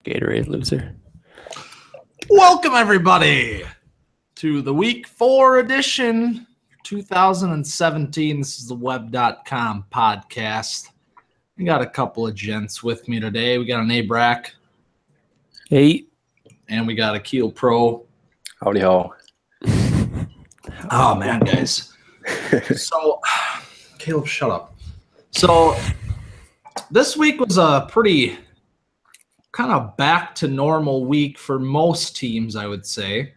Gatorade loser. Welcome, everybody, to the Week 4 edition 2017. This is the Web.com podcast. We got a couple of gents with me today. We got an A-Brack. Hey. And we got a Keel Pro. Howdy ho. Oh, man, guys. So, Caleb, shut up. So, this week was a pretty kind of back to normal week for most teams, I would say.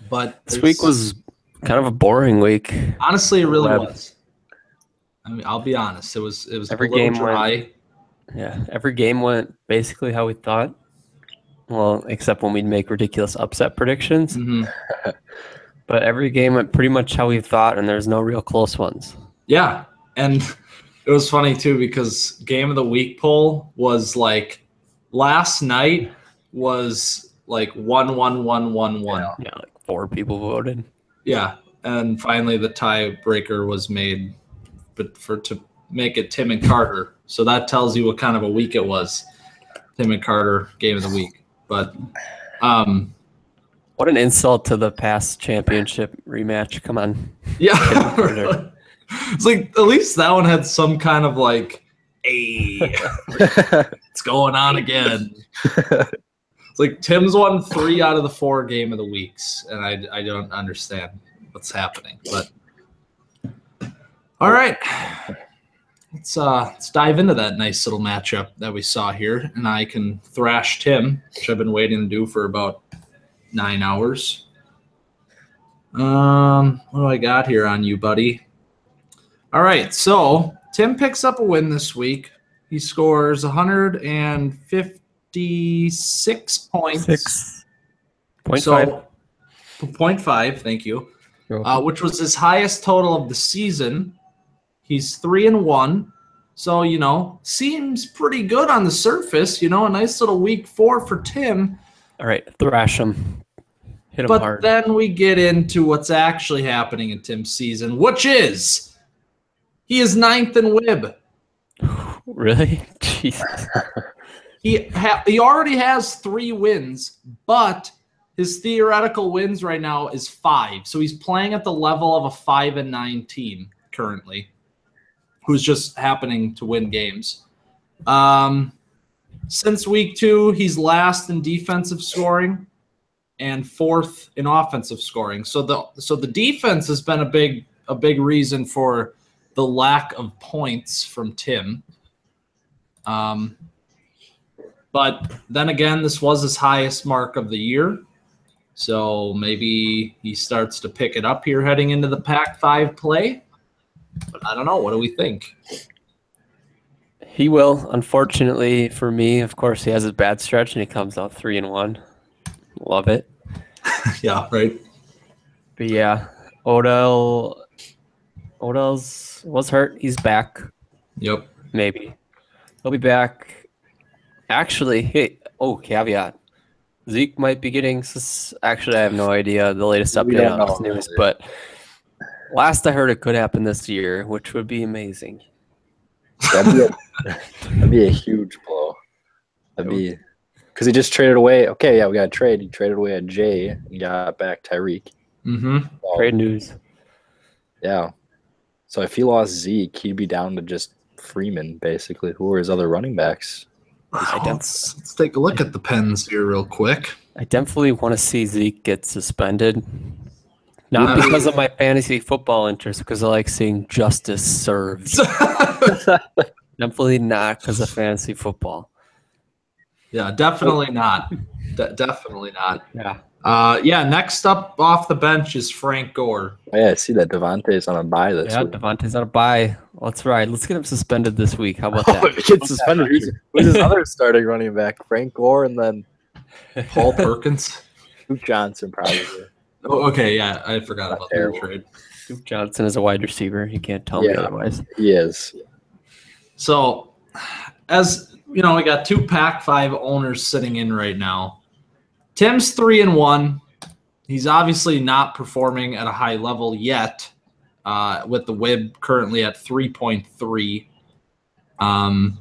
But this week was kind of a boring week. Honestly, it really was. I mean, I'll be honest. It was every a little game dry. Every game went basically how we thought. Well, except when we'd make ridiculous upset predictions. Mm-hmm. But every game went pretty much how we thought, and there's no real close ones. Yeah, and it was funny, too, because Game of the Week poll was like last night was like 1-1-1-1-1. Yeah, like 4 people voted. Yeah, and finally the tiebreaker was made to make it Tim and Carter. So that tells you what kind of a week it was. Tim and Carter Game of the Week. But what an insult to the past championship rematch. Come on. Yeah. It's like at least that one had some kind of like, hey, it's going on again. It's like Tim's won 3 out of the 4 Game of the Weeks, and I don't understand what's happening. But all right. Let's dive into that nice little matchup that we saw here, and I can thrash Tim, which I've been waiting to do for about 9 hours. What do I got here on you, buddy? All right, so Tim picks up a win this week. He scores 156 points. 6.5. So 0.5, thank you, which was his highest total of the season. He's 3-1, so, seems pretty good on the surface. A nice little week 4 for Tim. All right, thrash him. Hit him hard. But then we get into what's actually happening in Tim's season, which is he is 9th in WIB. Really? Jesus. He already has 3 wins, but his theoretical wins right now is 5. So he's playing at the level of a 5-9 team currently, who's just happening to win games. Since week 2, he's last in defensive scoring and 4th in offensive scoring. So the defense has been a big reason for the lack of points from Tim. But then again, this was his highest mark of the year. So maybe he starts to pick it up here heading into the Pac-5 play. But I don't know. What do we think? He will. Unfortunately for me, of course, he has his bad stretch and he comes out 3-1. Love it. Yeah, right. But yeah, Odell's was hurt. He's back. Yep. Maybe. He'll be back. Actually, caveat. Zeke might be getting actually, I have no idea the latest update on this news, but last I heard it could happen this year, which would be amazing. That'd be a huge blow. Because he just traded away. Okay, yeah, we got a trade. He traded away a Jay and got back Tyreek. Mm-hmm. So, great news. Yeah. So if he lost Zeke, he'd be down to just Freeman, basically. Who are his other running backs? Let's take a look at the Pens here real quick. I definitely want to see Zeke get suspended. Not because of my fantasy football interest, because I like seeing justice served. Definitely not because of fantasy football. Yeah, definitely not. Definitely not. Yeah. Next up off the bench is Frank Gore. Oh, yeah, I see that Devontae's on a bye this week. Devontae's on a bye. Let's ride. Let's get him suspended this week. How about that? If he gets suspended, who's his other starting running back? Frank Gore and then Paul Perkins? Duke Johnson, probably. Oh, okay, yeah, I forgot about that trade. Duke Johnson is a wide receiver. You can't tell me otherwise. He is. So, as we got 2 Pac-5 owners sitting in right now. Tim's 3-1. He's obviously not performing at a high level yet, with the WIB currently at 3.3.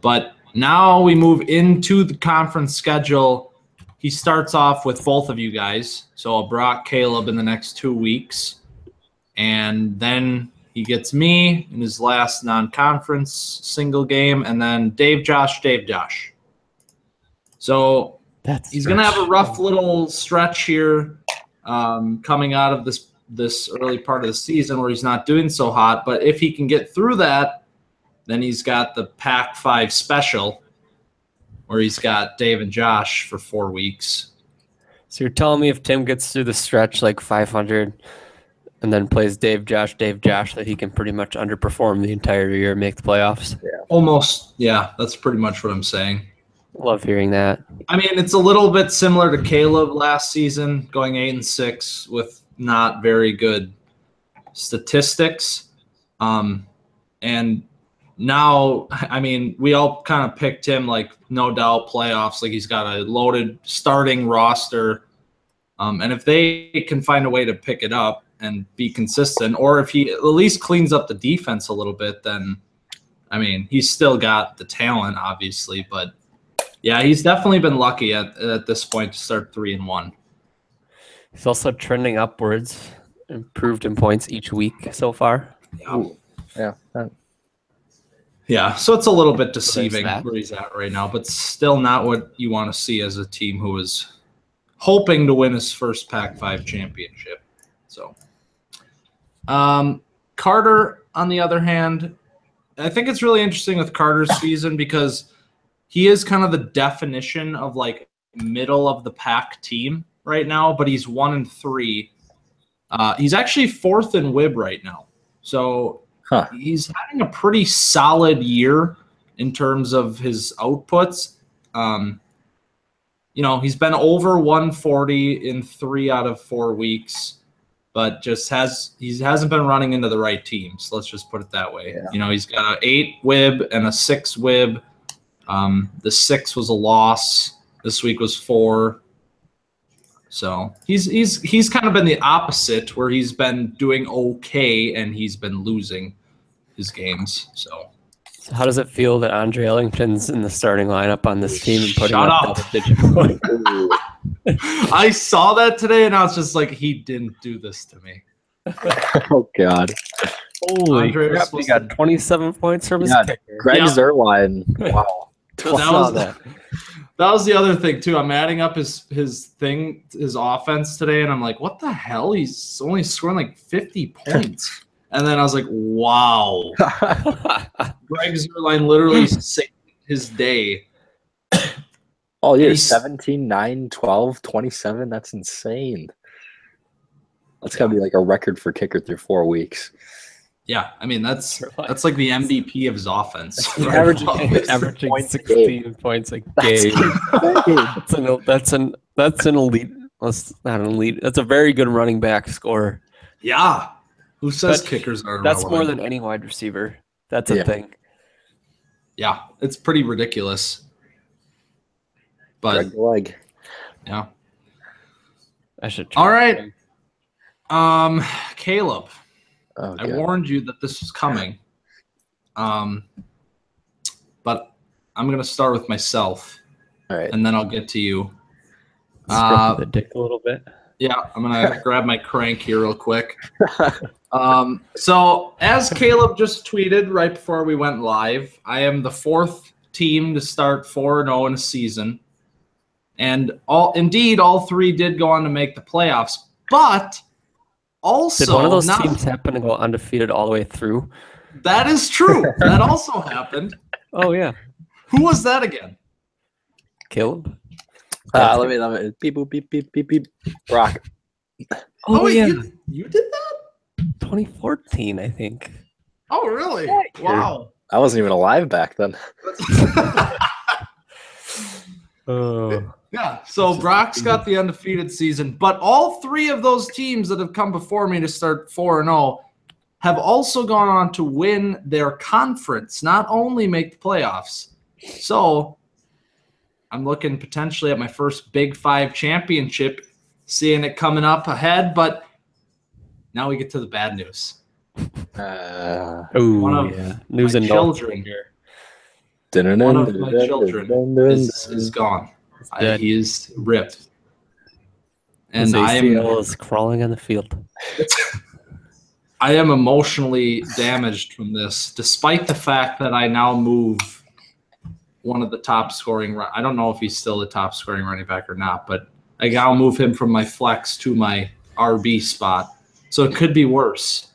But Now we move into the conference schedule. He starts off with both of you guys. So Brock, Caleb in the next 2 weeks. And then he gets me in his last non-conference single game. And then Dave, Josh. So he's going to have a rough little stretch here coming out of this early part of the season where he's not doing so hot. But if he can get through that, then he's got the Pac-5 special where he's got Dave and Josh for 4 weeks. So you're telling me if Tim gets through the stretch like 500 and then plays Dave, Josh, that he can pretty much underperform the entire year and make the playoffs? Yeah. Almost. Yeah, that's pretty much what I'm saying. Love hearing that. I mean, it's a little bit similar to Caleb last season, going 8-6 with not very good statistics. And now, I mean, we all kind of picked him like no doubt playoffs, like he's got a loaded starting roster. And if they can find a way to pick it up and be consistent, or if he at least cleans up the defense a little bit, then, I mean, he's still got the talent, obviously, but yeah, he's definitely been lucky at this point to start 3-1. He's also trending upwards, improved in points each week so far. Yeah. Yeah, so it's a little bit deceiving where he's at right now, but still not what you want to see as a team who is hoping to win his first Pac-5 championship. So, Carter, on the other hand, I think it's really interesting with Carter's season because he is kind of the definition of like middle of the pack team right now, but he's 1-3. He's actually 4th in WIB right now. So he's having a pretty solid year in terms of his outputs. You know, he's been over 140 in 3 out of 4 weeks, but just he hasn't been running into the right teams. Let's just put it that way. Yeah. You know, he's got an 8 WIB and a 6 WIB. The 6 was a loss. This week was 4. So he's kind of been the opposite, where he's been doing okay and he's been losing his games. So how does it feel that Andre Ellington's in the starting lineup on this team and putting Shut up up. double-digit points? I saw that today and I was just like, he didn't do this to me. Oh God! Holy crap! He got 27 points from his kicker. Greg Zuerlein. Wow. That was the other thing too. I'm adding up his offense today, and I'm like, what the hell? He's only scoring like 50 points. And then I was like, wow. Greg Zuerlein literally saved his day. Oh, yeah, 17, 9, 12, 27. That's insane. That's got to be like a record for kicker through 4 weeks. Yeah, I mean, that's like the MVP of his offense. Averaging 16 points a game. That's an elite. That's not an elite. That's a very good running back score. Yeah. Who says kickers are? That's more than any wide receiver. That's a thing. Yeah, it's pretty ridiculous. But yeah, I should try. All right. Caleb, I warned you that this was coming. But I'm gonna start with myself. All right. And then I'll get to you. The dick a little bit. Yeah, I'm gonna grab my crank here real quick. So as Caleb just tweeted right before we went live, I am the 4th team to start 4-0 in a season. And all 3 did go on to make the playoffs. But also, did one of those teams happen to go undefeated all the way through? That is true. That also happened. Oh yeah. Who was that again? Caleb. Let me beep boop beep beep beep beep. Brock. Oh wait, yeah. You did that? 2014, I think. Oh really? Wow. I wasn't even alive back then. Yeah, so Brock's got the undefeated season, but all 3 of those teams that have come before me to start 4-0 have also gone on to win their conference, not only make the playoffs. So I'm looking potentially at my first Big 5 championship, seeing it coming up ahead, but now we get to the bad news. News and children here. One of my children is gone. He is ripped. And ACL is crawling on the field. I am emotionally damaged from this, despite the fact that I now move one of the top scoring. I don't know if he's still the top scoring running back or not, but I now move him from my flex to my RB spot. So it could be worse.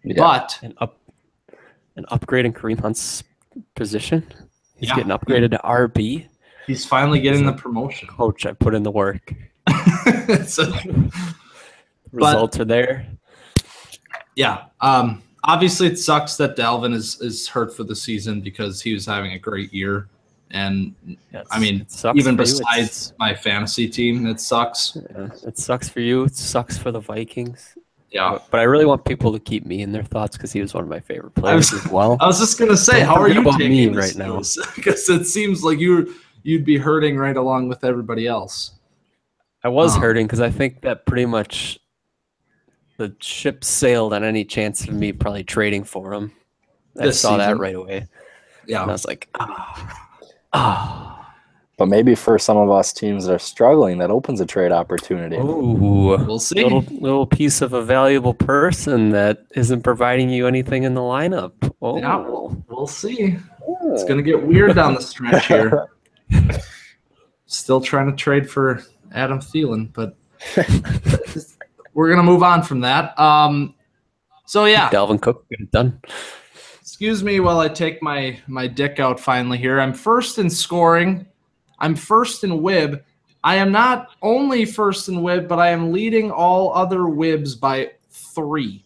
Yeah. But an upgrade in Kareem Hunt's position. He's getting upgraded to RB. He's finally getting the promotion. Coach, I put in the work. Results are there. Yeah. Obviously, it sucks that Dalvin is hurt for the season because he was having a great year. And, I mean, even besides my fantasy team, it sucks. Yeah, it sucks for you. It sucks for the Vikings. Yeah. But I really want people to keep me in their thoughts because he was one of my favorite players as well. I was just going to say, how are you taking me right now? Because it seems like you'd be hurting right along with everybody else. I was hurting because I think that pretty much the ship sailed on any chance of me probably trading for him. I saw that right away. Yeah. And I was like, But maybe for some of us teams that are struggling, that opens a trade opportunity. Ooh, we'll see. Little piece of a valuable person that isn't providing you anything in the lineup. Oh. Yeah, we'll see. It's going to get weird down the stretch here. Still trying to trade for Adam Thielen, but we're going to move on from that. So, yeah. Dalvin Cook, get it done. Excuse me while I take my dick out finally here. I'm first in scoring. I'm first in WIB. I am not only first in WIB, but I am leading all other WIBs by 3.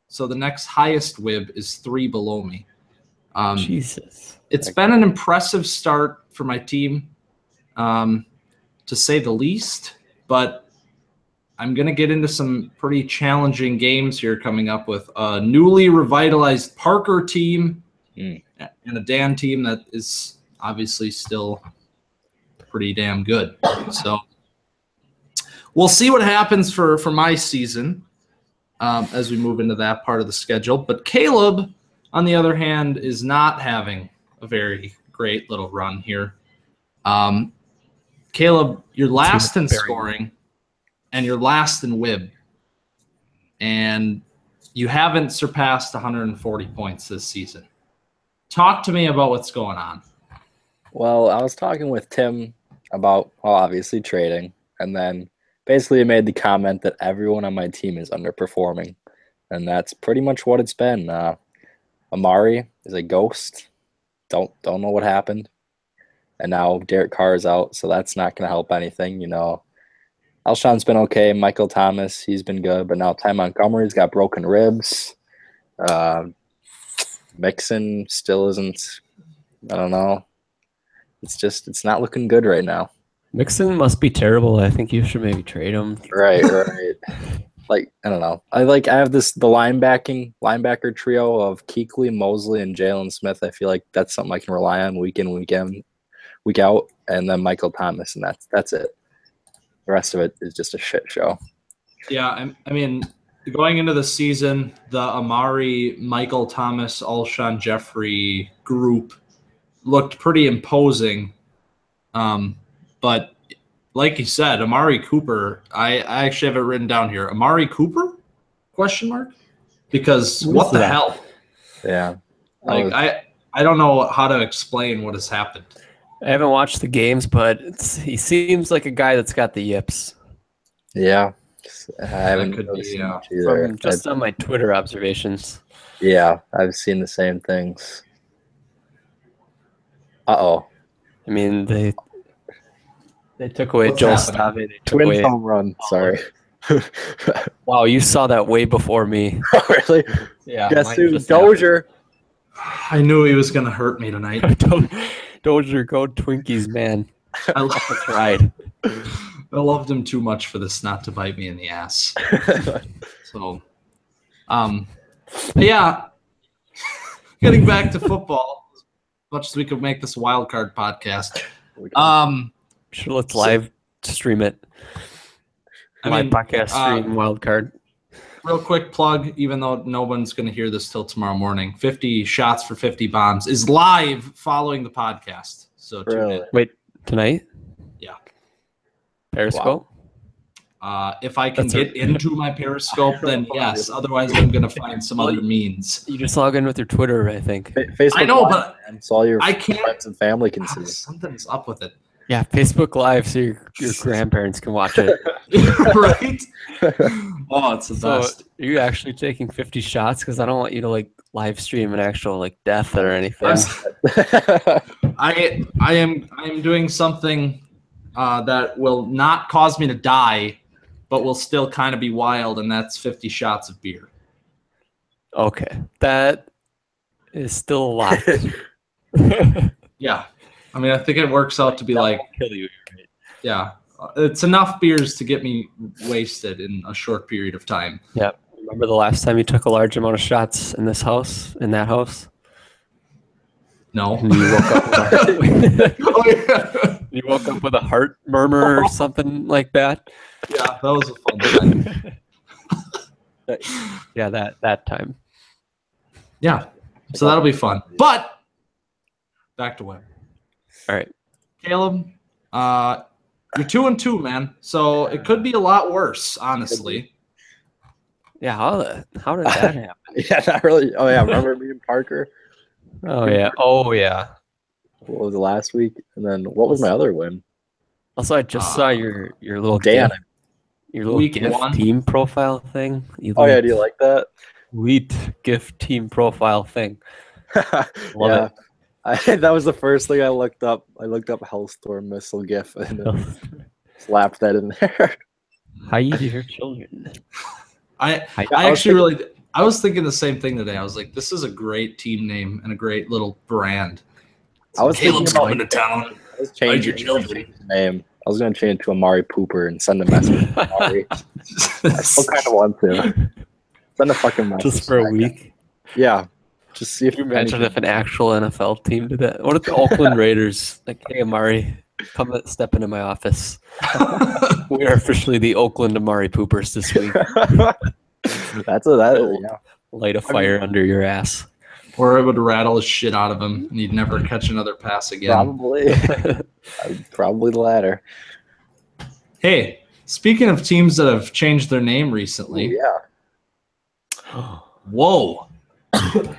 So the next highest WIB is 3 below me. Jesus. It's been an impressive start for my team, to say the least. But I'm going to get into some pretty challenging games here coming up with a newly revitalized Parker team and a Dan team that is obviously still pretty damn good. So we'll see what happens for my season as we move into that part of the schedule. But Caleb, on the other hand, is not having a very great little run here. Caleb, you're last in scoring and you're last in WIB. And you haven't surpassed 140 points this season. Talk to me about what's going on. Well, I was talking with Tim about, obviously trading, and then basically he made the comment that everyone on my team is underperforming, and that's pretty much what it's been. Amari is a ghost. Don't know what happened, and now Derek Carr is out, so that's not going to help anything. You know, Alshon's been okay. Michael Thomas, he's been good, but now Ty Montgomery's got broken ribs. Mixon still isn't. I don't know. It's not looking good right now. Mixon must be terrible. I think you should maybe trade him. Right. Like, I don't know. I have the linebacker trio of Kuechly, Mosley, and Jalen Smith. I feel like that's something I can rely on week in, week out, and then Michael Thomas, and that's it. The rest of it is just a shit show. Yeah, I mean, going into the season, the Amari, Michael Thomas, Alshon Jeffrey group looked pretty imposing. But like you said, Amari Cooper, I actually have it written down here. Amari Cooper? ? Because what the hell? Yeah. Like I don't know how to explain what has happened. I haven't watched the games, but he seems like a guy that's got the yips. Yeah. I haven't noticed much either. From just on my Twitter observations. Yeah, I've seen the same things. Uh-oh. I mean, they took away Joel Stave. Twins home run. Sorry. Wow, you saw that way before me. Oh, really? Yeah. Guess who? Dozier. I knew he was going to hurt me tonight. Dozier, go Twinkies, man. That's right. I loved him too much for this not to bite me in the ass. So, yeah. Getting back to football, as much as we could make this wild card podcast. Sure, let's live stream it. Podcast stream wild card. real quick plug, even though no one's going to hear this till tomorrow morning. 50 Shots for 50 Bombs is live following the podcast. So tune in. Wait, tonight? Yeah. Periscope? If I can get into my Periscope, then yes. Otherwise, I'm going to find some other means. You just log in with your Twitter, I think. Facebook I know, Live, but man, so all your I can't. friends and family can see. Something's up with it. Yeah, Facebook Live, so your grandparents can watch it. Right? Oh, it's the So, best. are you actually taking 50 shots? Because I don't want you to like live stream an actual like death or anything. I am doing something that will not cause me to die, but will still kind of be wild, and that's 50 shots of beer. Okay, that is still a lot. Yeah. I mean, I think it works out to be like, Kill you. yeah, it's enough beers to get me wasted in a short period of time. Yeah. Remember the last time you took a large amount of shots in this house, in that house? No. And you woke up with Oh, yeah. you woke up with a heart murmur or something like that? Yeah, that was a fun time. Yeah, that time. Yeah, so that'll be fun. But back to Webb. All right. Caleb, you're 2-2, man. So it could be a lot worse, honestly. Yeah, how did that happen? Yeah, not really. Oh yeah, remember me and Parker? Oh yeah. What was it, last week? And then what was my other win? Also, I just saw your little Dan. GIF, your little Week GIF 1. team profile thing. Oh yeah, do you like that? Elite GIF team profile thing. Love it. That was the first thing I looked up. I looked up Hellstorm missile GIF and then slapped that in there. Hide your children. I was thinking the same thing today. I was like, this is a great team name and a great little brand. I was Caleb's thinking about, coming to town. I was changing his name. I was going to change it to Amari Pooper and send a message to Amari. I still kind of want to. Send a fucking message. Just for a week. Yeah. Just see if Can you imagine if an actual NFL team did that? What if the Oakland Raiders, like, hey, Amari, step into my office. We are officially the Oakland Amari Poopers this week. Yeah. Light a fire under your ass. Or it would rattle the shit out of him and he'd never catch another pass again. Probably. Probably the latter. Hey, speaking of teams that have changed their name recently. Yeah. Whoa.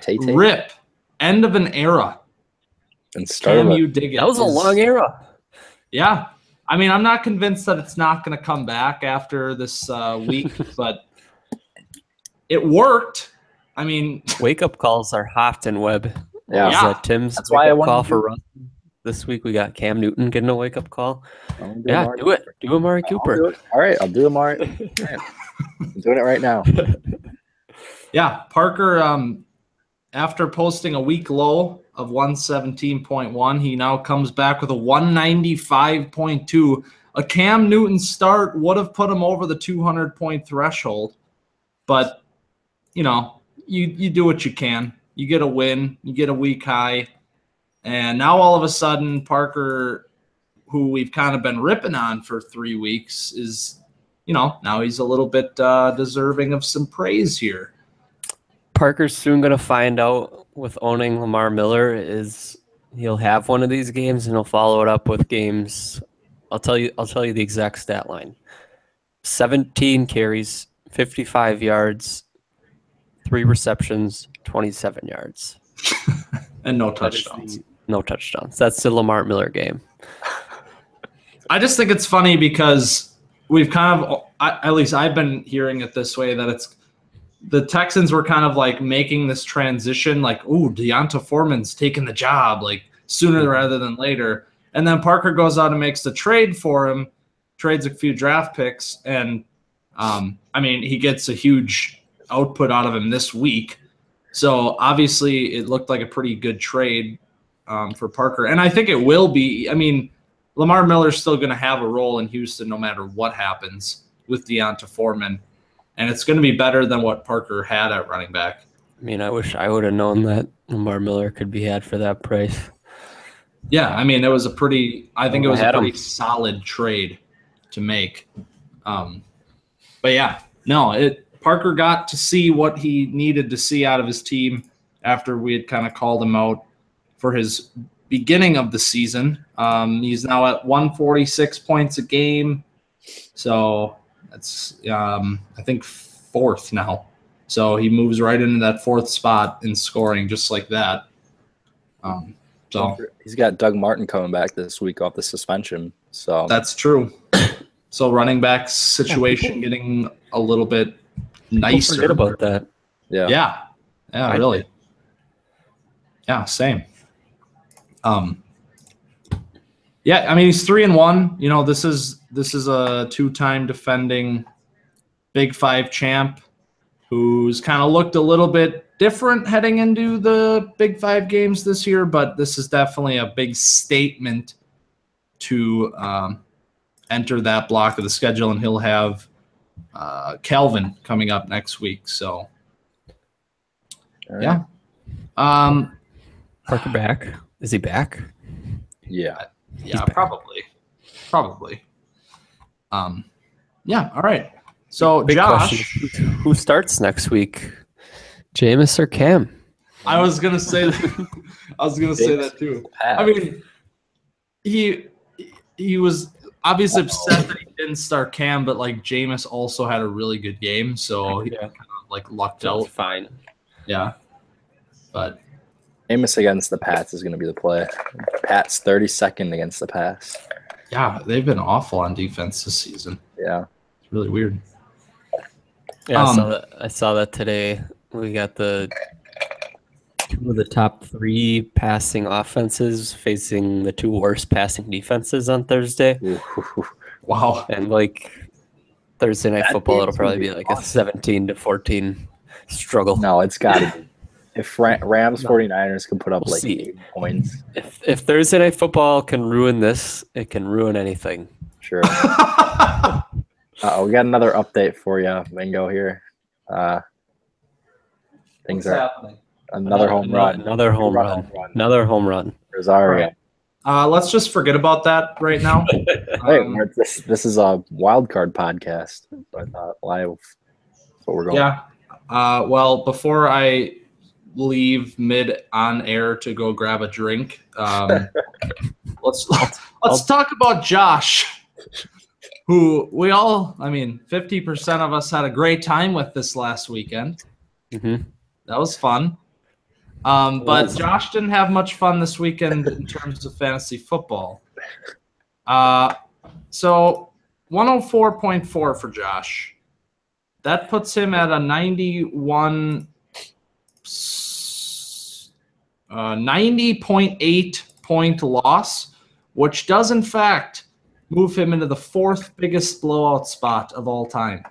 Tay-Tay. Rip. End of an era. And start Cam of U Diggins. That was a long era. Yeah. I mean, I'm not convinced that it's not going to come back after this week, but it worked. I mean, Wake up calls are hot in Webb. Yeah. Is that Tim's That's why I wake up wanted call to for do- Russ? This week we got Cam Newton getting a wake up call. I'm Yeah, Amari do it. Cooper. Do Amari I'll Cooper. do it. All right, I'll do Amari. All right. I'm doing it right now. yeah, Parker, after posting a week low of 117.1, he now comes back with a 195.2. A Cam Newton start would have put him over the 200-point threshold, but, you know, you do what you can. You get a win. You get a week high. And now all of a sudden, Parker, who we've kind of been ripping on for 3 weeks, is, you know, now he's a little bit deserving of some praise here. Parker's soon going to find out with owning Lamar Miller is he'll have one of these games and he'll follow it up with games. I'll tell you the exact stat line. 17 carries, 55 yards, 3 receptions, 27 yards. And no touchdowns. No touchdowns. That's the Lamar Miller game. I just think it's funny because we've kind of, at least I've been hearing it this way, that it's the Texans were kind of like making this transition, like, ooh, Deonta Foreman's taking the job, like sooner rather than later. And then Parker goes out and makes the trade for him, trades a few draft picks, and I mean, he gets a huge output out of him this week. So obviously it looked like a pretty good trade for Parker. And I think it will be. I mean, Lamar Miller's still going to have a role in Houston no matter what happens with Deonta Foreman. And it's going to be better than what Parker had at running back. I mean, I wish I would have known that Lamar Miller could be had for that price. Yeah, I mean, it was a pretty solid trade to make. But yeah, no, Parker got to see what he needed to see out of his team after we had kind of called him out for his beginning of the season. He's now at 146 points a game. So that's, I think, 4th now. So he moves right into that 4th spot in scoring just like that. So he's got Doug Martin coming back this week off the suspension. So that's true. So running back situation getting a little bit nicer. Forget about that. Yeah, really. Yeah, same. Yeah, I mean he's 3-1. You know, this is a 2-time defending Big 5 champ who's kind of looked a little bit different heading into the Big 5 games this year, but this is definitely a big statement to enter that block of the schedule, and he'll have Calvin coming up next week. So, yeah. Parker back? Is he back? Yeah, probably. Yeah. All right. So Big Josh, question. Who starts next week? Jameis or Cam? I was gonna say that. I was gonna say that too. I mean, he was obviously upset that he didn't start Cam, but like Jameis also had a really good game, so he kind of like lucked out. Fine. Yeah, but Amos against the Pats is going to be the play. Pats 32nd against the pass. yeah, they've been awful on defense this season. Yeah, It's really weird. Yeah, I saw that today. We got the 2 of the top 3 passing offenses facing the 2 worst passing defenses on Thursday. Wow. And like Thursday night That football, it'll game's probably gonna be be like a 17-14 struggle. no, it's got to be. If Rams 49ers can put up We'll like see. 8 points, If Thursday night football can ruin this, it can ruin anything. sure. We got another update for you, Mingo here. Things are happening? another home run. Another home run. Another home run. Rosario. Let's just forget about that right now. Hey, this is a wild card podcast. So I thought live. That's what we're going. Yeah. Well, before I leave mid on air to go grab a drink, let's talk about Josh, who we all, 50% of us had a great time with this last weekend. Mm-hmm. That was fun. But Josh didn't have much fun this weekend in terms of fantasy football. So 104.4 for Josh. That puts him at a 90.8 point loss, which does in fact move him into the 4th biggest blowout spot of all time.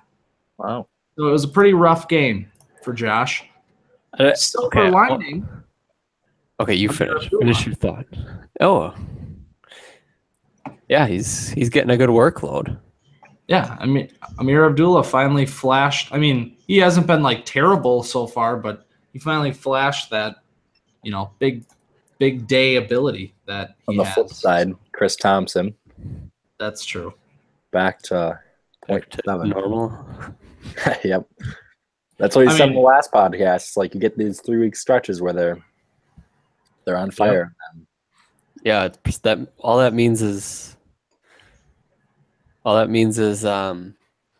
Wow. So it was a pretty rough game for Josh. Silver lining. Okay, you finish. Finish your thought. Oh, yeah, he's getting a good workload. Yeah, Amir Abdullah finally flashed. He hasn't been like terrible so far, but he finally flashed that, big day ability that he On the has. flip side, Chris Thompson That's true. back to 0.7. Normal. Yep. That's what he said in the last podcast. It's like you get these 3-week stretches where they're on fire. Yeah, all that means is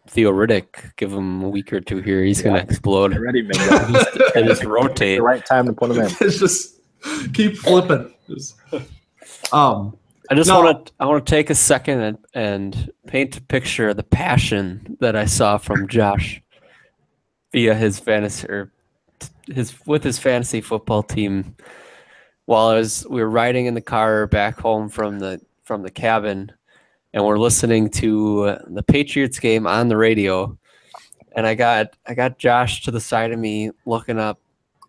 Theo Riddick. Give him a week or 2 here. He's gonna explode. Get ready, Mingo. And just rotate. The right time to put him in. It's just keep flipping. I want to take a second and paint a picture of the passion that I saw from Josh via his fantasy with his fantasy football team while we were riding in the car back home from the cabin, and we're listening to the Patriots game on the radio, and I got Josh to the side of me looking up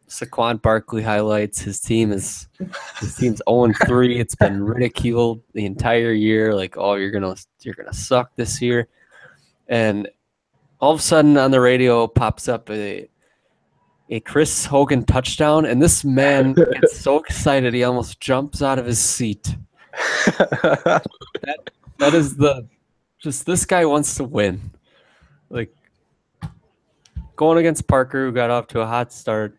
Saquon Barkley highlights. His team's 0-3. It's been ridiculed the entire year. Like, oh, you're gonna suck this year. And all of a sudden on the radio pops up a Chris Hogan touchdown, and this man gets so excited he almost jumps out of his seat. That is this guy wants to win. Like, going against Parker, who got off to a hot start.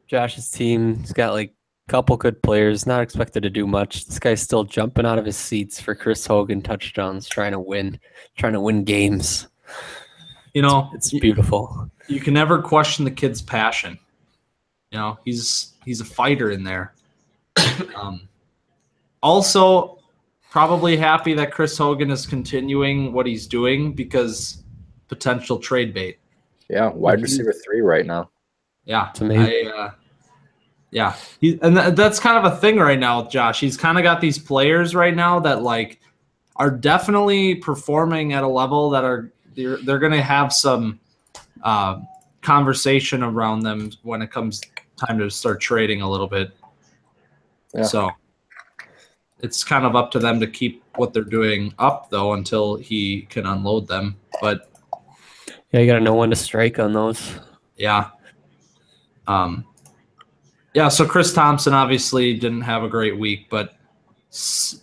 Josh's team's got like a couple good players, not expected to do much. This guy's still jumping out of his seats for Chris Hogan touchdowns, trying to win games. You know, it's beautiful. You can never question the kid's passion. You know, he's a fighter in there. Also, probably happy that Chris Hogan is continuing what he's doing because potential trade bait. Yeah, wide receiver 3 right now. Yeah, it's amazing. Yeah, that's kind of a thing right now with Josh. He's kind of got these players right now that like are definitely performing at a level that they're going to have some conversation around them when it comes time to start trading a little bit. Yeah. So it's kind of up to them to keep what they're doing up though until he can unload them. But yeah, you got to know when to strike on those. Yeah. Yeah, so Chris Thompson obviously didn't have a great week, but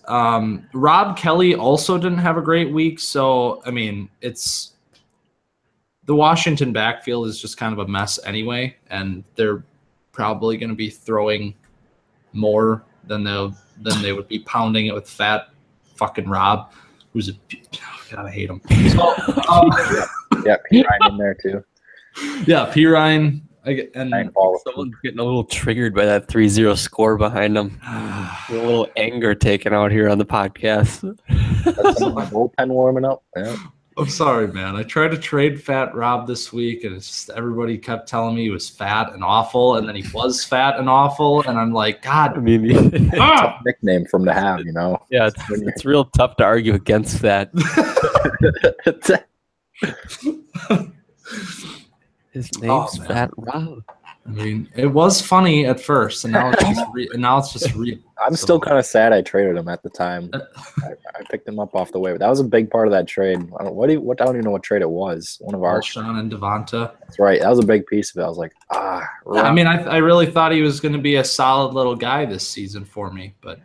Rob Kelly also didn't have a great week. So, I mean, it's the Washington backfield is just kind of a mess anyway, and they're probably going to be throwing more than they would be pounding it with fat fucking Rob, who's God, I hate him. So, yeah, P. Ryan in there too. Yeah, P. Ryan. And someone's getting a little triggered by that 3-0 score behind them. A little anger taken out here on the podcast. That's my bullpen warming up. Yeah. I'm sorry, man. I tried to trade Fat Rob this week, and it's just everybody kept telling me he was fat and awful, and then he was fat and awful, and I'm like, God. I mean, tough nickname from to have, you know? Yeah, it's real tough to argue against that. His name's Fat Rob. I mean, it was funny at first, and now it's just real. I'm still kind of sad I traded him at the time. I picked him up off the waiver. That was a big part of that trade. I don't even know what trade it was. One of our Sean and Devonta. That's right. That was a big piece of it. I was like, Rob. I mean, I really thought he was going to be a solid little guy this season for me, but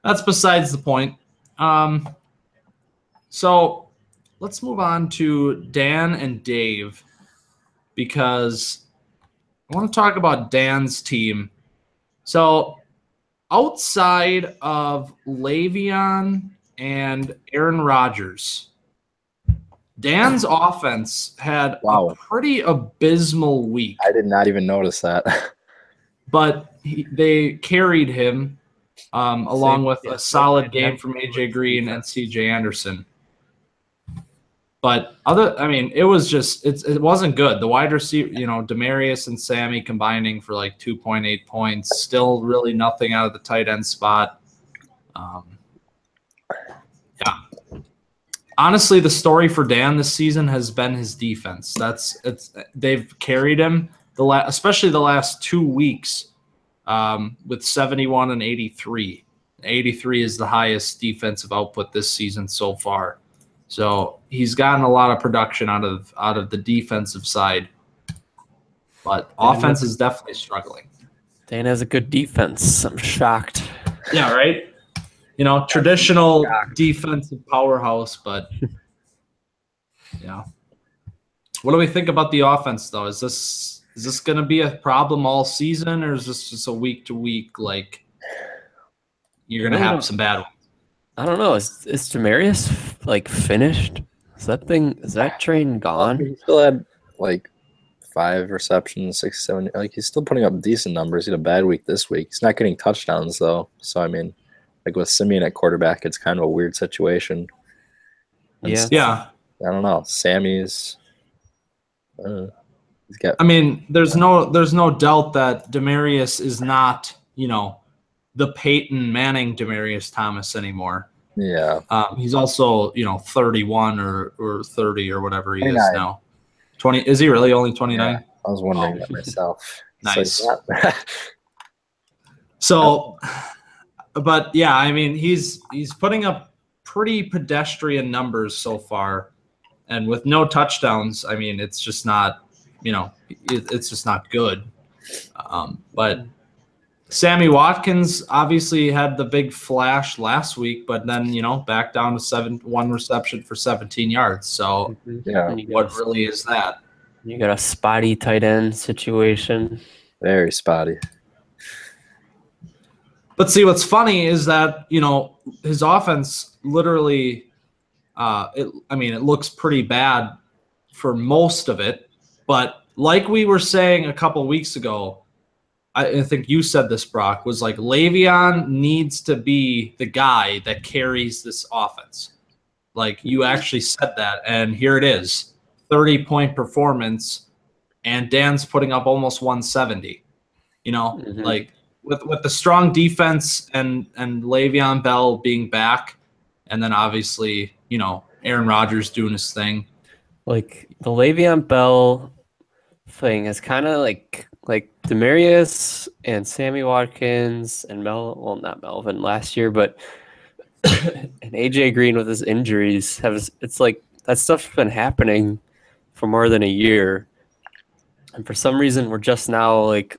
that's besides the point. So let's move on to Dan and Dave, because I want to talk about Dan's team. So outside of Le'Veon and Aaron Rodgers, Dan's offense had a pretty abysmal week. I did not even notice that. But they carried him along with a solid game from A.J. Green and C.J. Anderson. But it wasn't good. The wide receiver, Demarius and Sammy combining for like 2.8 points. Still really nothing out of the tight end spot. Yeah. Honestly, the story for Dan this season has been his defense. They've carried him especially the last 2 weeks with 71 and 83. 83 is the highest defensive output this season so far. So he's gotten a lot of production out of the defensive side, but offense is definitely struggling. Dan has a good defense. I'm shocked. Yeah, right? Traditional defensive powerhouse, but yeah. What do we think about the offense, though? Is this going to be a problem all season, or is this just a week-to-week, like, you're going to have some bad ones? I don't know. Is Demarius like finished? Is that train gone? He still had like 5 receptions, 6, 7. Like he's still putting up decent numbers. He had a bad week this week. He's not getting touchdowns though. So I mean, like with Simeon at quarterback, it's kind of a weird situation. Yeah. I don't know. Sammy's. He's got. I mean, there's no doubt that Demarius is not the Peyton Manning Demarius Thomas anymore. Yeah. He's also, 31 or 30 or whatever he 29. Is now. 20. Is he really only 29? Yeah, I was wondering that myself. Nice. So, but yeah, I mean, he's putting up pretty pedestrian numbers so far, and with no touchdowns, I mean, it's just not, it's just not good. But Sammy Watkins obviously had the big flash last week, but then, back down to 1 reception for 17 yards. So yeah, what really is that? You got a spotty tight end situation. Very spotty. But see, what's funny is that, his offense literally, it looks pretty bad for most of it. But like we were saying a couple weeks ago, I think you said this, Brock, was like Le'Veon needs to be the guy that carries this offense. Like you actually said that, and here it is, 30-point performance, and Dan's putting up almost 170. Like with the strong defense and Le'Veon Bell being back, and then obviously, Aaron Rodgers doing his thing. Like the Le'Veon Bell thing is kind of like Demarius and Sammy Watkins and not Melvin last year, but and AJ Green with his injuries it's like that stuff's been happening for more than a year, and for some reason we're just now like,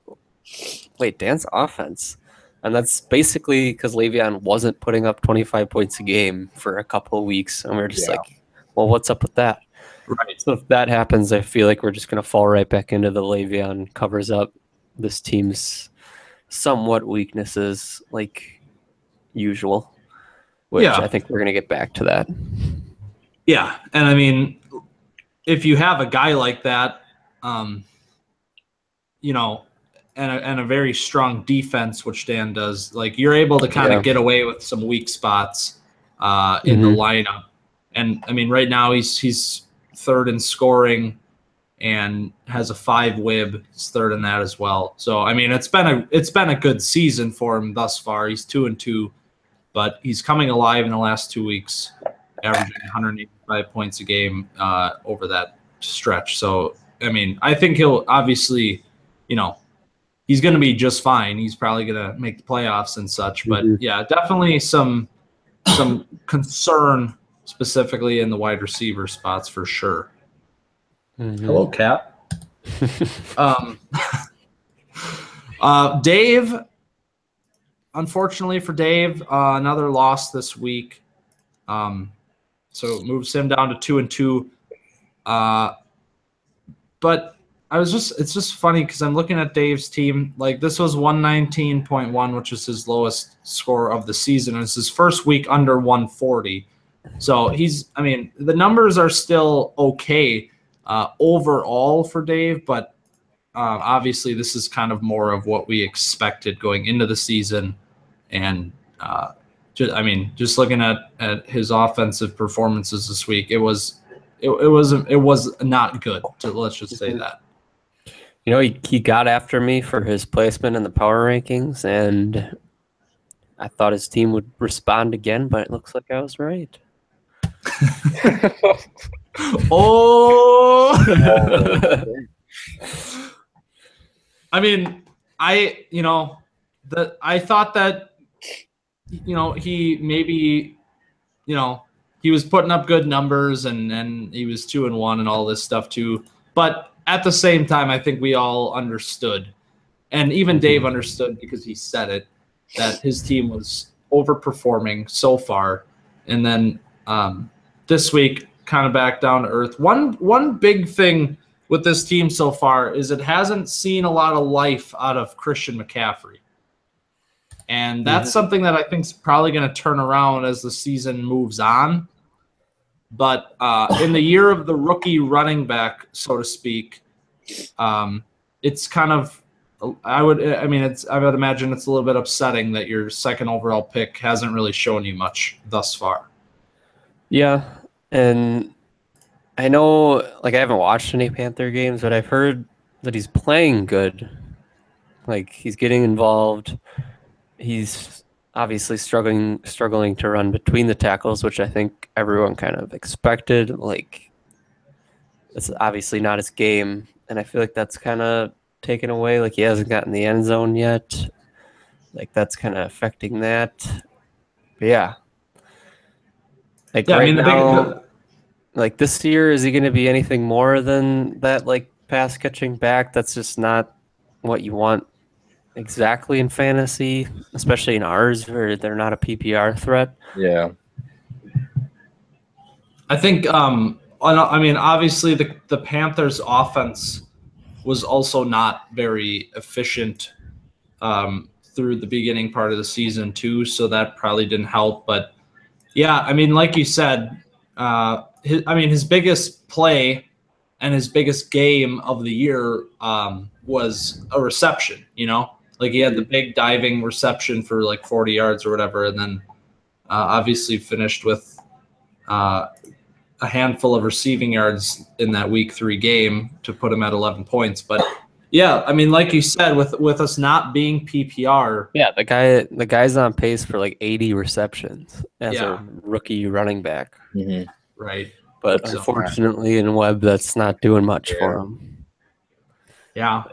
wait, Dan's offense, and that's basically because Le'Veon wasn't putting up 25 points a game for a couple of weeks, and we're just like, well, what's up with that? Right. So if that happens, I feel like we're just going to fall right back into the Le'Veon covers up this team's somewhat weaknesses like usual, which I think we're going to get back to that. Yeah, and I mean, if you have a guy like that, and a very strong defense, which Dan does, like you're able to kind of get away with some weak spots in the lineup. And I mean, right now he's third in scoring and has a 5 WIB. He's third in that as well. So I mean, it's been a good season for him thus far. He's 2-2, but he's coming alive in the last 2 weeks, averaging 185 points a game over that stretch. So I mean, I think he'll obviously, he's going to be just fine. He's probably going to make the playoffs and such. But yeah, definitely some concern specifically in the wide receiver spots for sure. Hello, Cap. Dave, unfortunately for Dave, another loss this week. So it moves him down to 2-2. But it's just funny because I'm looking at Dave's team. Like this was 119.1, which is his lowest score of the season. It's his first week under 140. So the numbers are still okay overall for Dave, but obviously this is kind of more of what we expected going into the season. And just looking at his offensive performances this week, it was not good. Let's just say that. He got after me for his placement in the power rankings, and I thought his team would respond again, but it looks like I was right. Oh! I mean, I thought that, he maybe, he was putting up good numbers and he was 2-1 and all this stuff too. But at the same time, I think we all understood, and even Dave understood because he said it, that his team was overperforming so far. And then this week, kind of back down to earth. One big thing with this team so far is it hasn't seen a lot of life out of Christian McCaffrey. And that's something that I think is probably going to turn around as the season moves on. But in the year of the rookie running back, so to speak, it's kind of I would imagine it's a little bit upsetting that your second overall pick hasn't really shown you much thus far. Yeah, and I know, like, I haven't watched any Panther games, but I've heard that he's playing good. Like, he's getting involved. He's obviously struggling to run between the tackles, which I think everyone kind of expected. Like, it's obviously not his game, and I feel like that's kind of taken away. Like, he hasn't gotten the end zone yet. Like, that's kind of affecting that. But yeah. Like, yeah, right now, like, this year, is he going to be anything more than that, like, pass catching back? That's just not what you want exactly in fantasy, especially in ours where they're not a PPR threat. Yeah. I think I mean, obviously the Panthers' offense was also not very efficient through the beginning part of the season too, so that probably didn't help. But yeah, I mean, like you said, his biggest play and his biggest game of the year was a reception. Like he had the big diving reception for like 40 yards or whatever, and then obviously finished with a handful of receiving yards in that week 3 game to put him at 11 points. But yeah, I mean, like you said, with us not being PPR. Yeah, the guy's on pace for like 80 receptions as a rookie running back. Mm-hmm. Right. But unfortunately in Webb, that's not doing much for him. Yeah.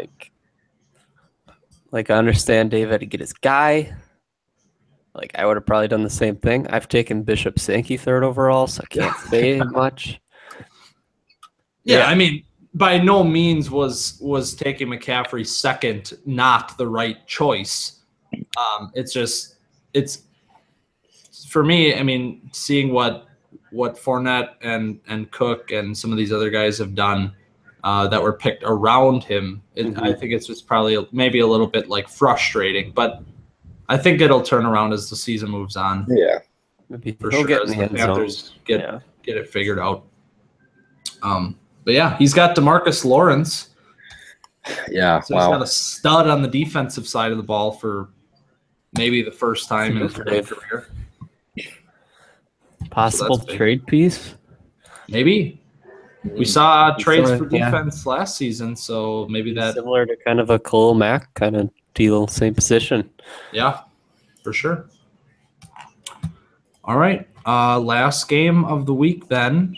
Like I understand Dave had to get his guy. Like I would have probably done the same thing. I've taken Bishop Sankey 3rd overall, so I can't say much. Yeah, I mean, by no means was taking McCaffrey 2nd not the right choice. It's for me. I mean, seeing what Fournette and Cook and some of these other guys have done that were picked around him, I think it's just probably maybe a little bit like frustrating, but I think it'll turn around as the season moves on. Yeah, maybe for he'll sure. get As in the the end Panthers zone. get it figured out. But yeah, he's got DeMarcus Lawrence. Yeah, so he's got a stud on the defensive side of the ball for maybe the first time in his career. Possible trade piece? Maybe. We saw trades for defense last season, so maybe that similar to kind of a Khalil Mack kind of deal, same position. Yeah, for sure. All right. Last game of the week then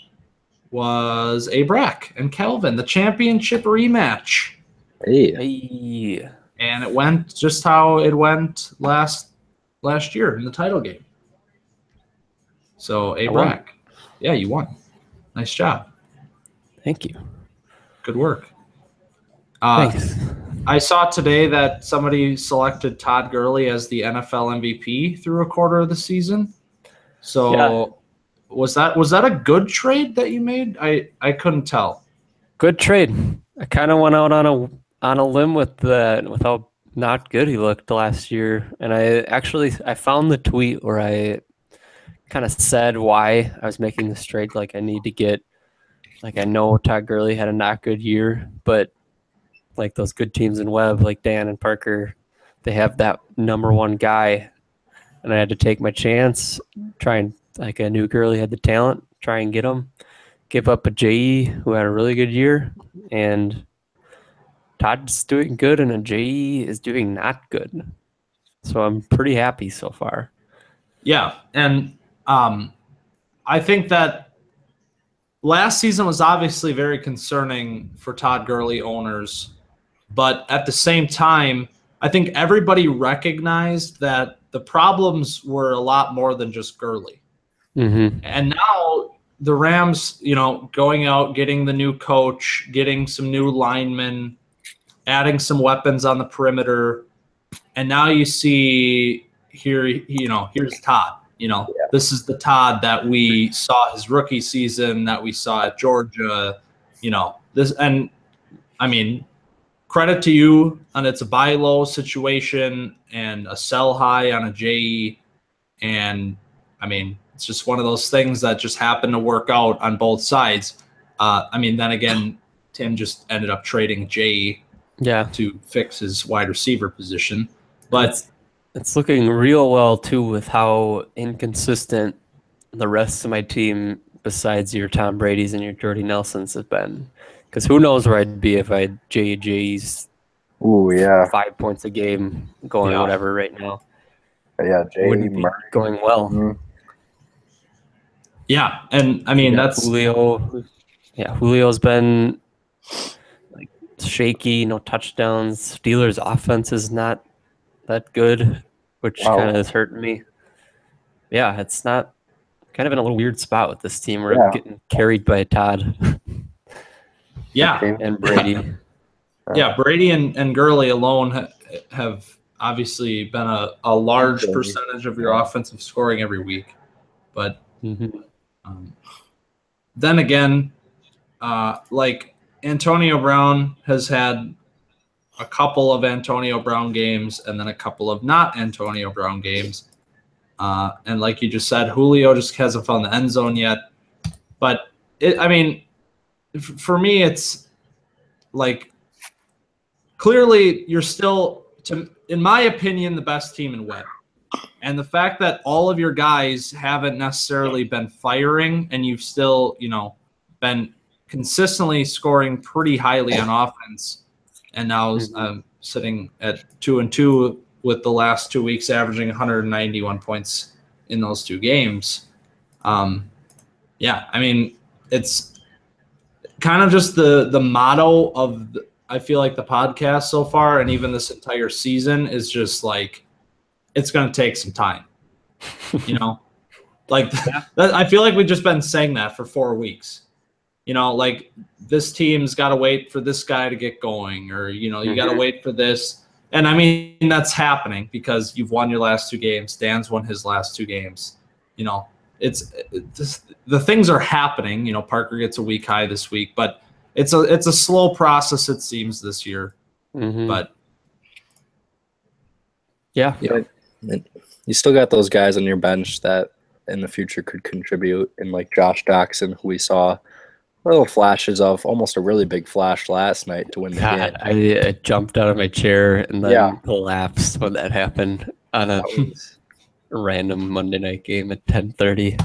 was Abrac and Kelvin, the championship rematch. Hey. And it went just how it went last year in the title game. So Abrac, yeah, you won. Nice job. Thank you. Good work. Thanks. I saw today that somebody selected Todd Gurley as the NFL MVP through a quarter of the season. So was that a good trade that you made? I couldn't tell. Good trade. I kind of went out on a limb with that, with how not good he looked last year, and I found the tweet where I kind of said why I was making this trade. Like I need to get, like I know Todd Gurley had a not good year, but like those good teams in Webb, like Dan and Parker, they have that number 1 guy, and I had to take my chance, try and, like I knew Gurley had the talent, try and get him, give up a JE who had a really good year, and Todd's doing good and a JE is doing not good. So I'm pretty happy so far. Yeah, and I think that last season was obviously very concerning for Todd Gurley owners, but at the same time, I think everybody recognized that the problems were a lot more than just Gurley. Mm-hmm. And now the Rams, going out, getting the new coach, getting some new linemen, adding some weapons on the perimeter, and now you see here, here's Todd. This is the Todd that we saw his rookie season, that we saw at Georgia. This, and I mean, credit to you, and it's a buy low situation and a sell high on a JE, and I mean, it's just one of those things that just happened to work out on both sides. I mean, then again, Tim just ended up trading JE to fix his wide receiver position, but it's looking real well too with how inconsistent the rest of my team, besides your Tom Brady's and your Jordy Nelsons, have been. Because who knows where I'd be if I had JE's 5 points a game going whatever right now. Yeah, wouldn't be going well. Mm-hmm. Yeah, and I mean that's Julio. Yeah, Julio's been like shaky, no touchdowns. Steelers' offense is not that good, which kind of is hurting me. Yeah, it's not kind of in a little weird spot with this team. We're getting carried by Todd. And Brady. Yeah, Brady and Gurley alone have obviously been a large percentage of your offensive scoring every week. But then again, like Antonio Brown has had a couple of Antonio Brown games and then a couple of not Antonio Brown games. And like you just said, Julio just hasn't found the end zone yet. But, for me, it's like clearly you're still, in my opinion, the best team in wet. And the fact that all of your guys haven't necessarily been firing and you've still, been consistently scoring pretty highly on offense, and now sitting at 2-2 with the last 2 weeks, averaging 191 points in those 2 games. It's kind of just the motto of I feel like the podcast so far, and even this entire season, is just like it's going to take some time. I feel like we've just been saying that for 4 weeks. Like this team's got to wait for this guy to get going, or, you got to wait for this. And that's happening because you've won your last 2 games. Dan's won his last 2 games. It's the things are happening. Parker gets a week high this week, but it's a slow process, it seems, this year. But yeah. You still got those guys on your bench that in the future could contribute, in like Josh Doctson, who we saw little flashes of, almost a really big flash last night to win the game. I jumped out of my chair and then collapsed when that happened on a random Monday night game at 10:30.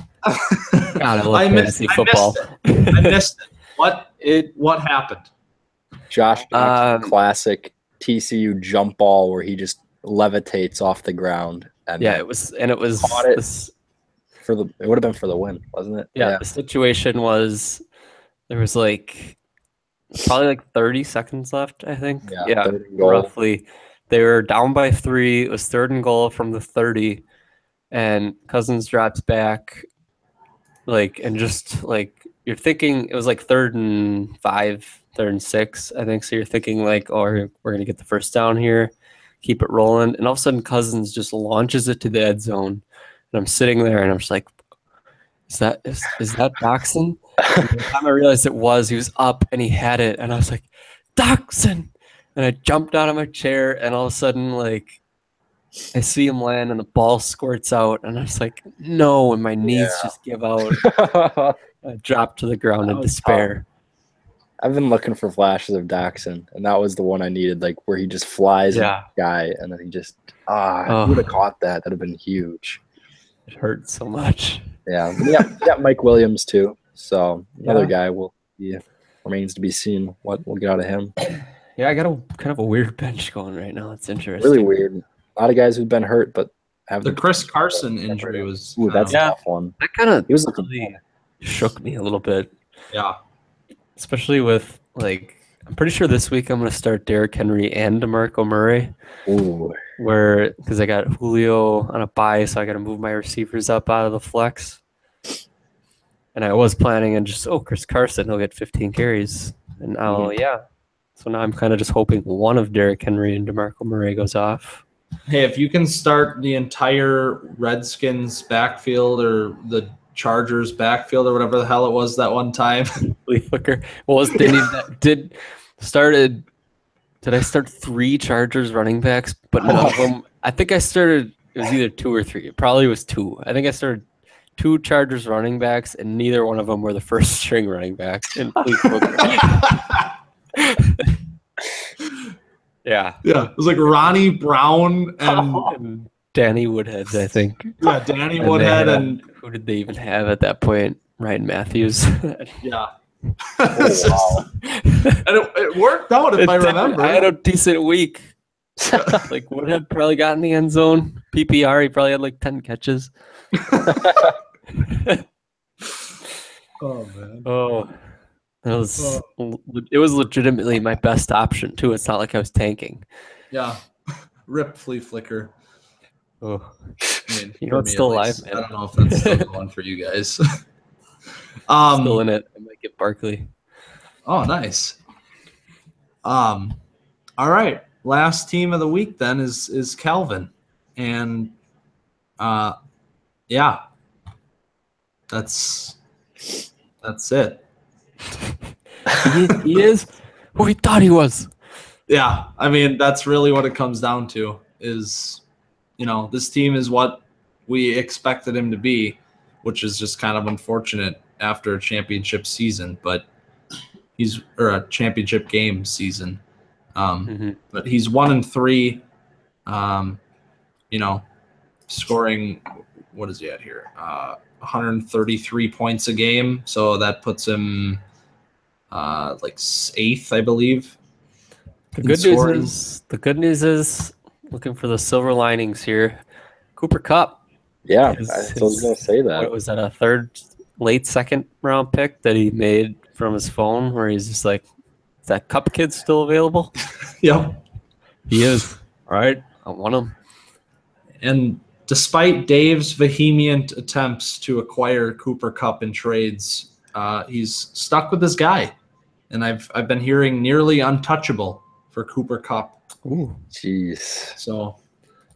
God, I love fantasy football. I missed it. What happened? Josh Doctson, classic TCU jump ball where he just levitates off the ground. And it was it would have been for the win, wasn't it? Yeah. The situation was there was probably 30 seconds left, I think. Yeah, roughly. They were down by 3. It was 3rd and goal from the 30, and Cousins drops back, and just you're thinking it was 3rd and 5, 3rd and 6, I think. So you're thinking we're gonna get the first down here, keep it rolling, and all of a sudden Cousins just launches it to the end zone, and I'm sitting there and I'm just like, is that Doctson? And by the time I realized it was, he was up and he had it, and I was like, Doctson! And I jumped out of my chair, and all of a sudden, I see him land, and the ball squirts out, and I was like, no, and my knees just give out. I dropped to the ground in despair. I've been looking for flashes of Doctson, and that was the one I needed, where he just flies the guy, and then he just, he would have caught that. That would have been huge. It hurt so much. Yeah. We got Mike Williams, too. So another guy remains to be seen what we'll get out of him. Yeah, I got kind of a weird bench going right now. It's interesting. Really weird. A lot of guys who've been hurt, but have the Chris Carson injury was. Ooh, that's a tough one. That kind of really shook me a little bit. Yeah. Especially with I'm pretty sure this week I'm going to start Derrick Henry and DeMarco Murray. Ooh. Because I got Julio on a bye, so I got to move my receivers up out of the flex. And I was planning on just, Chris Carson, he'll get 15 carries. And now, So now I'm kind of just hoping one of Derrick Henry and DeMarco Murray goes off. Hey, if you can start the entire Redskins backfield or the Chargers backfield or whatever the hell it was that one time. Flicker. Did I start 3 Chargers running backs, but none of them? I think I started, it was either 2 or 3. It probably was 2. I think I started 2 Chargers running backs, and neither one of them were the first string running backs. Yeah. It was Ronnie Brown and Danny Woodhead, I think. Yeah, Danny Woodhead and who did they even have at that point? Ryan Matthews. Yeah. Wow. And it worked out if I remember. I had a decent week. Woodhead probably got in the end zone. PPR, he probably had 10 catches. Oh man. Oh. It was legitimately my best option too. It's not like I was tanking. Yeah. Rip Flea Flicker. Oh. It's still alive, man. I don't know if that's still going for you guys. Still in it. I might get Barkley. Oh, nice. All right. Last team of the week then is Calvin. And that's it. He is who he thought he was. Yeah, I mean, that's really what it comes down to is, this team is what we expected him to be, which is just kind of unfortunate after a championship season, or a championship game season. But he's 1-3, scoring, what is he at here? 133 points a game. So that puts him like 8th, I believe. The good news is looking for the silver linings here. Cooper Kupp. Yeah, I was going to say that. What was that, a late second round pick that he made from his phone where he's just like, is that Kupp kid still available? Yep. He is. All right, I want him. And despite Dave's vehement attempts to acquire Cooper Kupp in trades, he's stuck with this guy. And I've been hearing nearly untouchable for Cooper Kupp. Ooh. Jeez. So,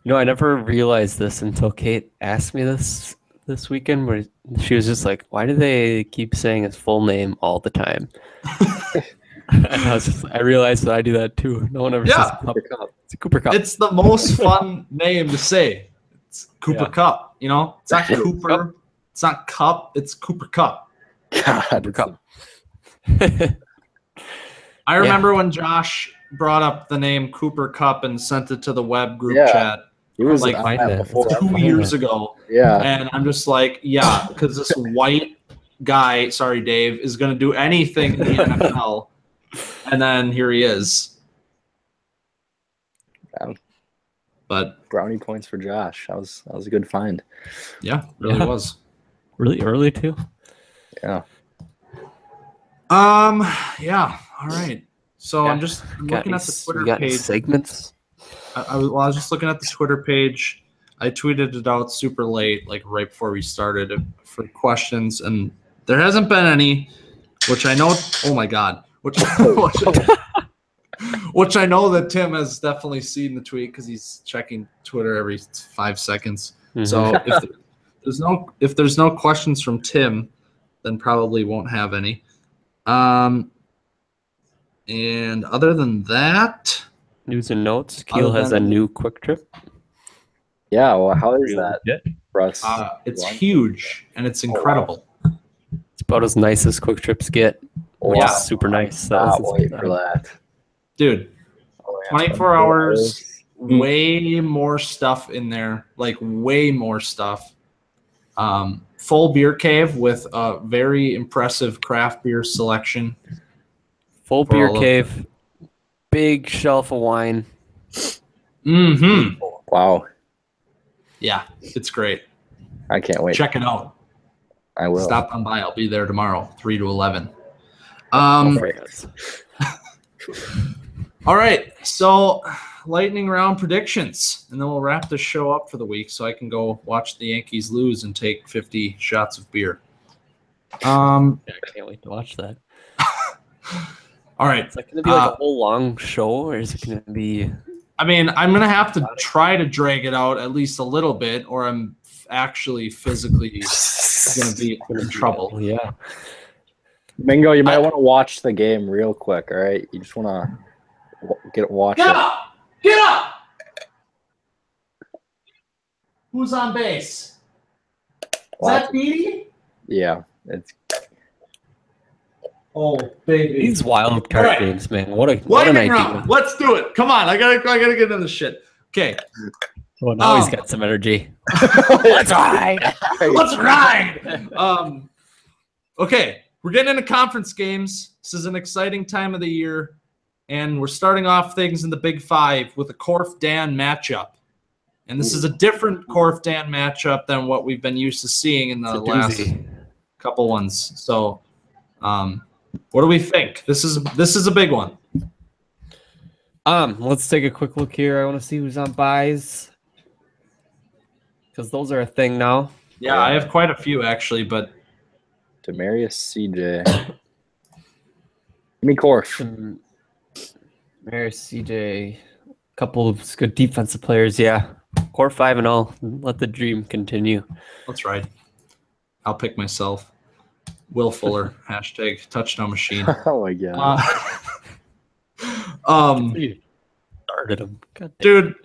I never realized this until Kate asked me this weekend, where she was just like, why do they keep saying his full name all the time? And I realized that I do that too. No one ever says Cooper Kupp. It's Cooper Kupp. It's the most fun name to say. It's Cooper Kupp, It's not Cooper. It's not Kupp. It's Cooper Kupp. God, Cooper Kupp. I remember when Josh brought up the name Cooper Kupp and sent it to the web group chat. He was like before 2 years ago. Yeah. And I'm just like, because this white guy, sorry, Dave, is going to do anything in the NFL. And then here he is. Yeah. But brownie points for Josh. That was a good find. Yeah, really was. Really early too. Yeah. Yeah. All right. So I'm just looking at the Twitter page. Segments. I was just looking at the Twitter page. I tweeted it out super late, like right before we started, for questions, and there hasn't been any, which I know. Oh my God, which I know that Tim has definitely seen the tweet because he's checking Twitter every 5 seconds. Mm-hmm. So if there's no questions from Tim, then probably won't have any. And other than that, news and notes. Keel has a new Quick Trip. Yeah, well, how is that for us? It's huge and it's incredible. It's about as nice as Quick Trips get. Which is super nice. Wait for that. Dude, 24 hours, way more stuff in there. Like, way more stuff. Full beer cave with a very impressive craft beer selection. Full beer cave. Big shelf of wine. Mm-hmm. Wow. Yeah, it's great. I can't wait. Check it out. I will. Stop on by. I'll be there tomorrow, 3 to 11. All right. So, lightning round predictions, and then we'll wrap this show up for the week so I can go watch the Yankees lose and take 50 shots of beer. I can't wait to watch that. All right. Is that going to be like a whole long show, or is it going to be? I mean, I'm going to have to try to drag it out at least a little bit, or I'm actually physically going to be in trouble. Yeah. Mingo, you might want to watch the game real quick, all right? You just want to watch it. Get up! Get up! Who's on base? Is that Beatty? Yeah. It's. Oh, baby. These wild card games, man. What an idea. Round. Let's do it. Come on. I gotta get into this shit. Okay. Well, now he's got some energy. Let's ride. Let's ride. Okay. We're getting into conference games. This is an exciting time of the year. And we're starting off things in the Big Five with a Corf-Dan matchup. And this is a different Corf-Dan matchup than what we've been used to seeing in the last couple ones. So, what do we think? This is a big one. Let's take a quick look here. I want to see who's on buys, because those are a thing now. Yeah, I have quite a few actually, but Demarius CJ. Give me Corf. Demarius CJ. A couple of good defensive players. Yeah, Corf 5-0. Let the dream continue. That's right. I'll pick myself. Will Fuller, hashtag touchdown machine. Oh my god. Started him. Dude,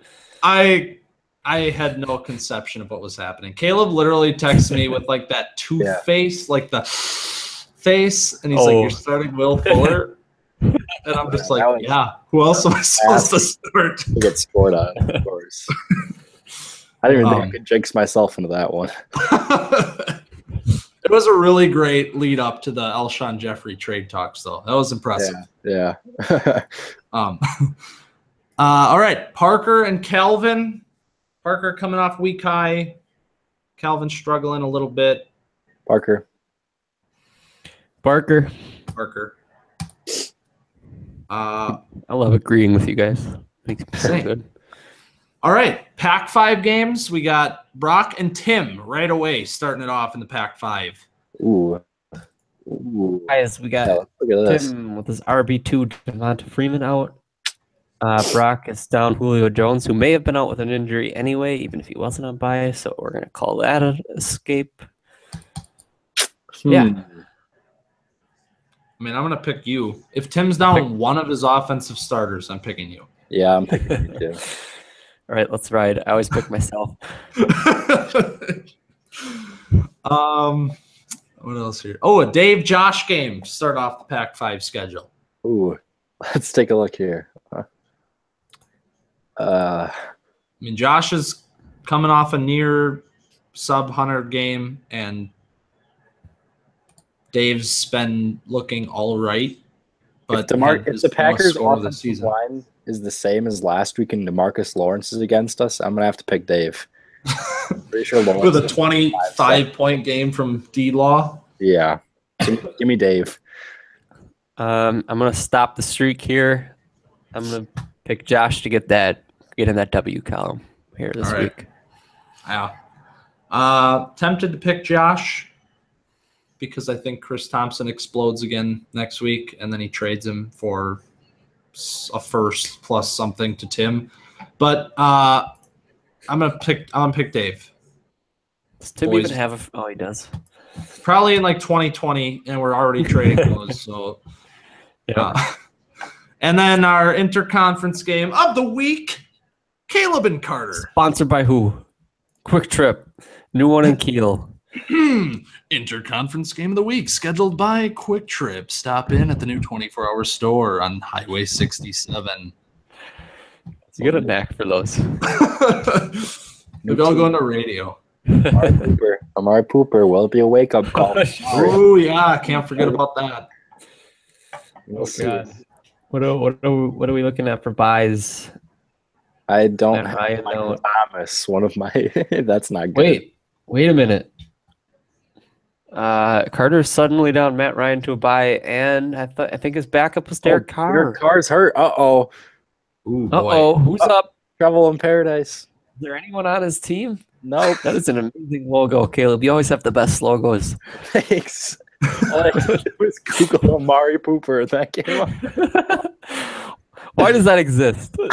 I had no conception of what was happening. Caleb literally texted me with like that tooth face, like the face, and he's like, "You're starting Will Fuller," and I'm just like, "Yeah, who else am I supposed to start?" To get scored on, of course. I didn't even think I could jinx myself into that one. It was a really great lead up to the Alshon Jeffrey trade talks, though. That was impressive. Yeah. All right, Parker and Calvin. Parker coming off week high. Calvin struggling a little bit. Parker. I love agreeing with you guys. Makes me feel good. All right, Pac-5 games. We got Brock and Tim right away starting it off in the Pac-5. Ooh. Guys, we got Tim with his RB2 Devonta Freeman out. Brock is down Julio Jones, who may have been out with an injury anyway, even if he wasn't on bye. So we're going to call that an escape. Yeah. I mean, I'm going to pick you. If Tim's down one of his offensive starters, I'm picking you. Yeah, I'm picking you too. All right, let's ride. I always pick myself. What else here? Oh, a Dave Josh game to start off the Pac-5 schedule. Ooh, let's take a look here. I mean, Josh is coming off a near sub-100 game, and Dave's been looking all right. But if the Packers' offensive line is the same as last week and DeMarcus Lawrence is against us, I'm going to have to pick Dave. Pretty sure Lawrence with a 25-point game from D-Law. Yeah. Give me Dave. I'm going to stop the streak here. I'm going to pick Josh to get in that W column here this week. Yeah. Tempted to pick Josh because I think Chris Thompson explodes again next week, and then he trades him for a first plus something to Tim. But I'm gonna pick Dave. Does Tim even have he does. Probably in like 2020, and we're already trading those. So, and then our interconference game of the week, Caleb and Carter. Sponsored by who? Quick Trip, new one in Kiel. Interconference game of the week scheduled by Quick Trip. Stop in at the new 24-hour store on Highway 67. You got a knack for those. Maybe I'll go into radio. Amari Pooper will be a wake-up call. Oh, yeah. Can't forget about that. We'll see. What are we looking at for buys? I don't have Michael Thomas. One of my – that's not good. Wait a minute. Carter's suddenly down Matt Ryan to a buy, and I think his backup was Derek Carr. Derek Carr's hurt. Uh-oh. Who's up? Trouble in paradise. Is there anyone on his team? No. That is an amazing logo, Caleb. You always have the best logos. Thanks. All I did was Google Amari Pooper, and that came up. Why does that exist? I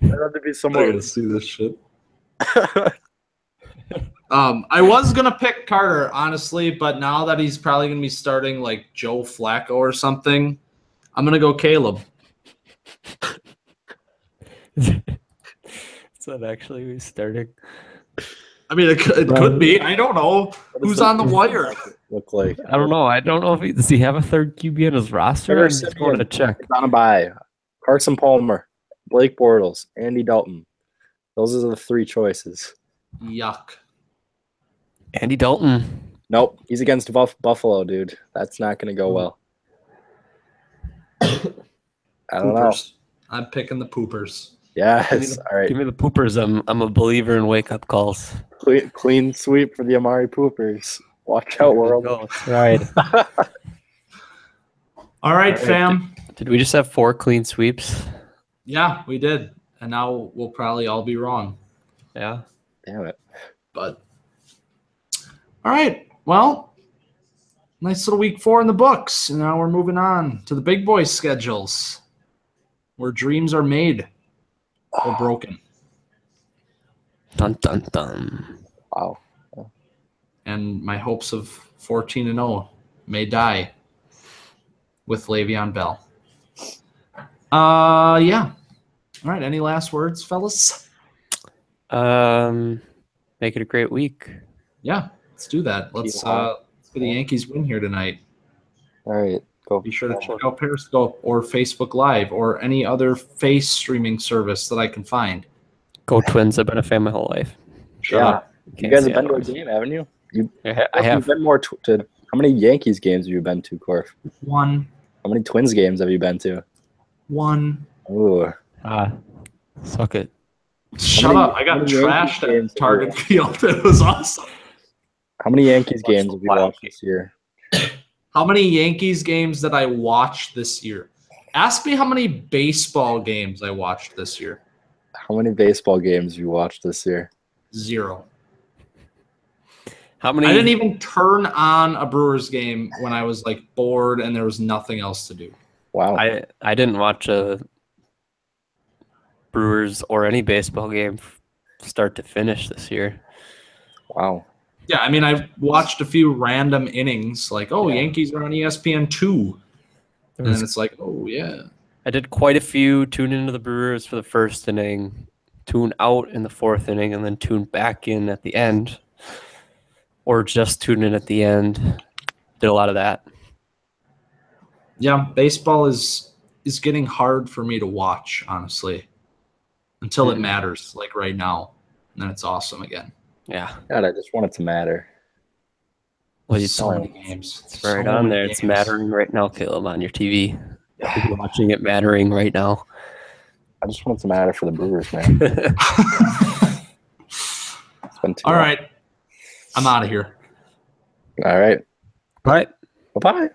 have to be somewhere to see this shit. I was gonna pick Carter, honestly, but now that he's probably gonna be starting like Joe Flacco or something, I'm gonna go Caleb. Is that actually who's starting? I mean, it could be. I don't know who's on the wire. Look like I don't know. I don't know if does he have a third QB on his roster? I'm just going to check. On a bye. Carson Palmer, Blake Bortles, Andy Dalton. Those are the three choices. Yuck. Andy Dalton. Nope, he's against Buffalo, dude. That's not going to go well. I don't know. I'm picking the Poopers. Yes. All right. Give me the Poopers. I'm a believer in wake-up calls. Clean sweep for the Amari Poopers. Watch out, world. Right. All right, fam. Did we just have 4 clean sweeps? Yeah, we did. And now we'll probably all be wrong. Yeah. Damn it. But all right. Well, nice little week 4 in the books. And now we're moving on to the big boy schedules where dreams are made or broken. Dun, dun, dun. Wow. and my hopes of 14-0 may die with Le'Veon Bell. Yeah. All right. Any last words, fellas? Make it a great week. Yeah, let's do that. Let's get the Yankees win here tonight. All right. Go. Be sure to check out Periscope or Facebook Live or any other face streaming service that I can find. Go Twins. I've been a fan my whole life. Shut up. You guys have been to a game, haven't you? I have. Been more to how many Yankees games have you been to, Corf? 1. How many Twins games have you been to? 1. Ooh. Suck it. Shut up. I got trashed at Target Field. It was awesome. How many Yankees games have you watched this year? How many Yankees games did I watch this year? Ask me how many baseball games I watched this year. How many baseball games have you watched this year? 0. How many? I didn't even turn on a Brewers game when I was like bored and there was nothing else to do. Wow. I didn't watch a Brewers or any baseball game start to finish this year. Wow. Yeah, I mean, I've watched a few random innings, like, Yankees are on ESPN 2. And it's like, oh, yeah. I did quite a few tune into the Brewers for the first inning, tune out in the 4th inning, and then tune back in at the end. Or just tune in at the end. Did a lot of that. Yeah, baseball is getting hard for me to watch, honestly. Until it matters, like right now. And then it's awesome again. Yeah. God, I just want it to matter. Well, So many games. It's right on there. It's mattering right now, Caleb, on your TV. You're watching it mattering right now. I just want it to matter for the Brewers, man. It's been too All long. right. I'm out of here. All right. Bye. Bye-bye.